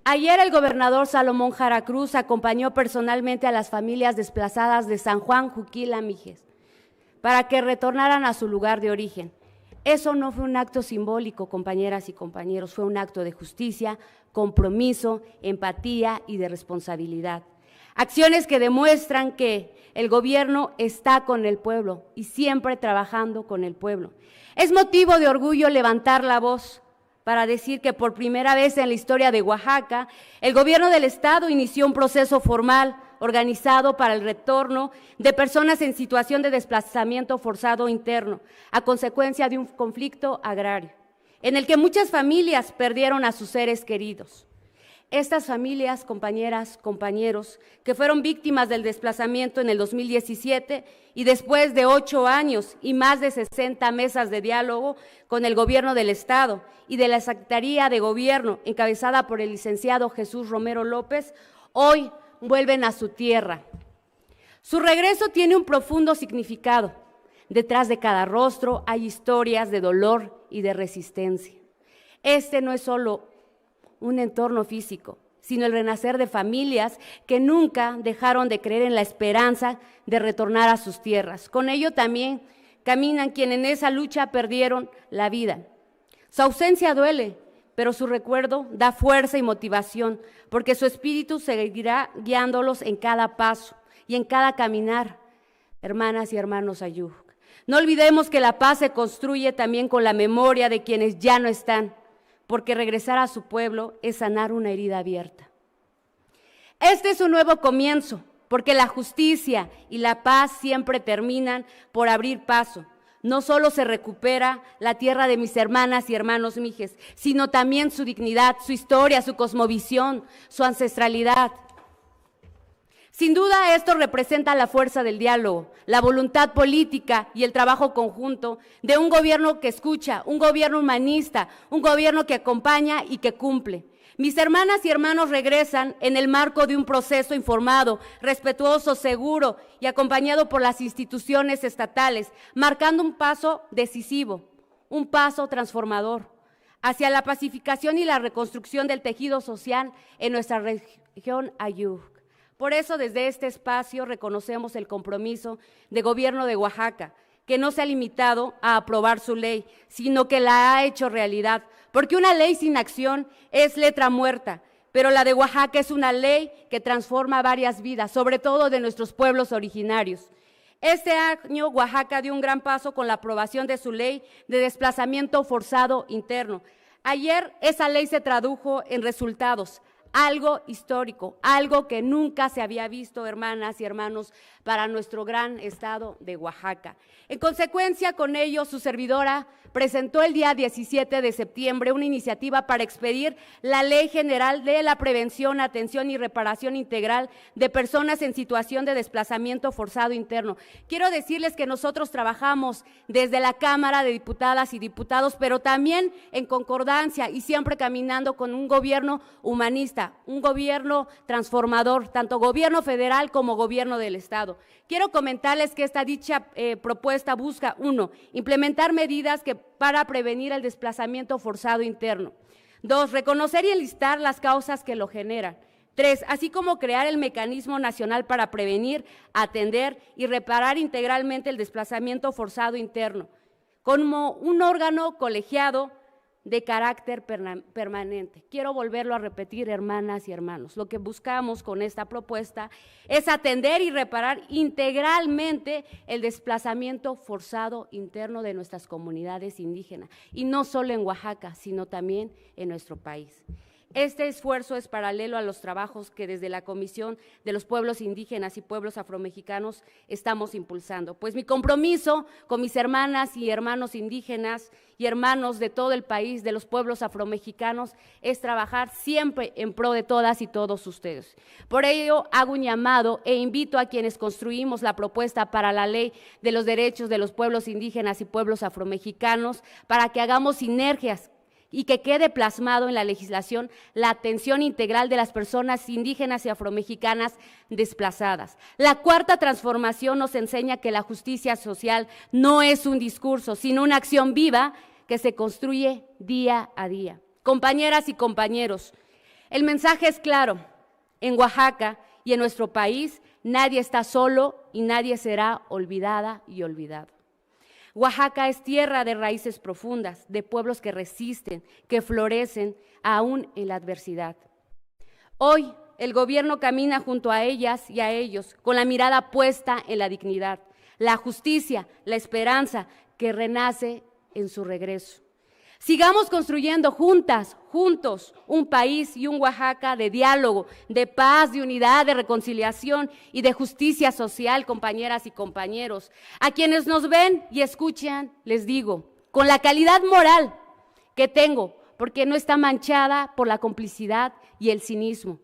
Ayer el gobernador Salomón Jara Cruz acompañó personalmente a las familias desplazadas de San Juan, Juquila, Mijes, para que retornaran a su lugar de origen. Eso no fue un acto simbólico, compañeras y compañeros, fue un acto de justicia, compromiso, empatía y de responsabilidad. Acciones que demuestran que el gobierno está con el pueblo y siempre trabajando con el pueblo. Es motivo de orgullo levantar la voz para decir que por primera vez en la historia de Oaxaca, el gobierno del estado inició un proceso formal organizado para el retorno de personas en situación de desplazamiento forzado interno a consecuencia de un conflicto agrario, en el que muchas familias perdieron a sus seres queridos. Estas familias, compañeras, compañeros, que fueron víctimas del desplazamiento en el 2017 y después de 8 años y más de 60 mesas de diálogo con el gobierno del estado y de la Secretaría de Gobierno encabezada por el licenciado Jesús Romero López, hoy vuelven a su tierra. Su regreso tiene un profundo significado. Detrás de cada rostro hay historias de dolor y de resistencia. Este no es solo un entorno físico, sino el renacer de familias que nunca dejaron de creer en la esperanza de retornar a sus tierras. Con ello también caminan quienes en esa lucha perdieron la vida. Su ausencia duele, pero su recuerdo da fuerza y motivación, porque su espíritu seguirá guiándolos en cada paso y en cada caminar. Hermanas y hermanos Ayuk, no olvidemos que la paz se construye también con la memoria de quienes ya no están, porque regresar a su pueblo es sanar una herida abierta. Este es un nuevo comienzo, porque la justicia y la paz siempre terminan por abrir paso. No solo se recupera la tierra de mis hermanas y hermanos mijes, sino también su dignidad, su historia, su cosmovisión, su ancestralidad. Sin duda esto representa la fuerza del diálogo, la voluntad política y el trabajo conjunto de un gobierno que escucha, un gobierno humanista, un gobierno que acompaña y que cumple. Mis hermanas y hermanos regresan en el marco de un proceso informado, respetuoso, seguro y acompañado por las instituciones estatales, marcando un paso decisivo, un paso transformador hacia la pacificación y la reconstrucción del tejido social en nuestra región Ayuk. Por eso, desde este espacio reconocemos el compromiso de gobierno de Oaxaca, que no se ha limitado a aprobar su ley, sino que la ha hecho realidad, porque una ley sin acción es letra muerta, pero la de Oaxaca es una ley que transforma varias vidas, sobre todo de nuestros pueblos originarios. Este año Oaxaca dio un gran paso con la aprobación de su ley de desplazamiento forzado interno. Ayer esa ley se tradujo en resultados, algo histórico, algo que nunca se había visto, hermanas y hermanos, para nuestro gran estado de Oaxaca. En consecuencia, con ello, su servidora presentó el día 17 de septiembre una iniciativa para expedir la Ley General de la Prevención, Atención y Reparación Integral de Personas en Situación de Desplazamiento Forzado Interno. Quiero decirles que nosotros trabajamos desde la Cámara de Diputadas y Diputados, pero también en concordancia y siempre caminando con un gobierno humanista, un gobierno transformador, tanto gobierno federal como gobierno del estado. Quiero comentarles que esta dicha propuesta busca, 1, implementar medidas para prevenir el desplazamiento forzado interno. 2, reconocer y enlistar las causas que lo generan. 3, así como crear el mecanismo nacional para prevenir, atender y reparar integralmente el desplazamiento forzado interno, como un órgano colegiado de carácter permanente. Quiero volverlo a repetir, hermanas y hermanos. Lo que buscamos con esta propuesta es atender y reparar integralmente el desplazamiento forzado interno de nuestras comunidades indígenas, y no solo en Oaxaca, sino también en nuestro país. Este esfuerzo es paralelo a los trabajos que desde la Comisión de los Pueblos Indígenas y Pueblos Afromexicanos estamos impulsando, pues mi compromiso con mis hermanas y hermanos indígenas y hermanos de todo el país, de los pueblos afromexicanos, es trabajar siempre en pro de todas y todos ustedes. Por ello, hago un llamado e invito a quienes construimos la propuesta para la Ley de los Derechos de los Pueblos Indígenas y Pueblos Afromexicanos para que hagamos sinergias y que quede plasmado en la legislación la atención integral de las personas indígenas y afromexicanas desplazadas. La cuarta transformación nos enseña que la justicia social no es un discurso, sino una acción viva que se construye día a día. Compañeras y compañeros, El mensaje es claro: en Oaxaca y en nuestro país nadie está solo y nadie será olvidada y olvidado. Oaxaca es tierra de raíces profundas, de pueblos que resisten, que florecen aún en la adversidad. Hoy el gobierno camina junto a ellas y a ellos con la mirada puesta en la dignidad, la justicia, la esperanza que renace en su regreso. Sigamos construyendo juntas, juntos, un país y un Oaxaca de diálogo, de paz, de unidad, de reconciliación y de justicia social, compañeras y compañeros. A quienes nos ven y escuchan, les digo, con la calidad moral que tengo, porque no está manchada por la complicidad y el cinismo,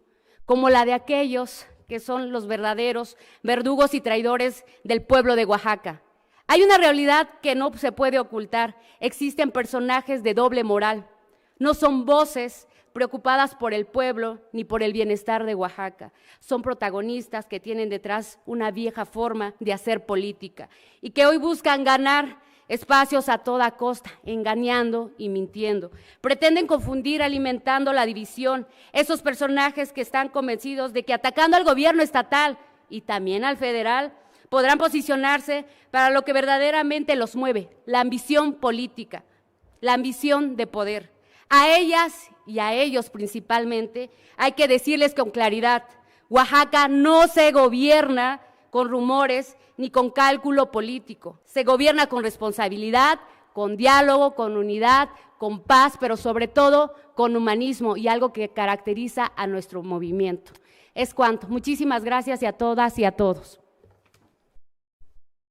como la de aquellos que son los verdaderos verdugos y traidores del pueblo de Oaxaca. Hay una realidad que no se puede ocultar. Existen personajes de doble moral. No son voces preocupadas por el pueblo ni por el bienestar de Oaxaca. Son protagonistas que tienen detrás una vieja forma de hacer política y que hoy buscan ganar espacios a toda costa, engañando y mintiendo. Pretenden confundir alimentando la división. Esos personajes que están convencidos de que atacando al gobierno estatal y también al federal podrán posicionarse para lo que verdaderamente los mueve, la ambición política, la ambición de poder. A ellas y a ellos principalmente hay que decirles con claridad: Oaxaca no se gobierna con rumores ni con cálculo político. Se gobierna con responsabilidad, con diálogo, con unidad, con paz, pero sobre todo con humanismo y algo que caracteriza a nuestro movimiento. Es cuanto. Muchísimas gracias y a todas y a todos.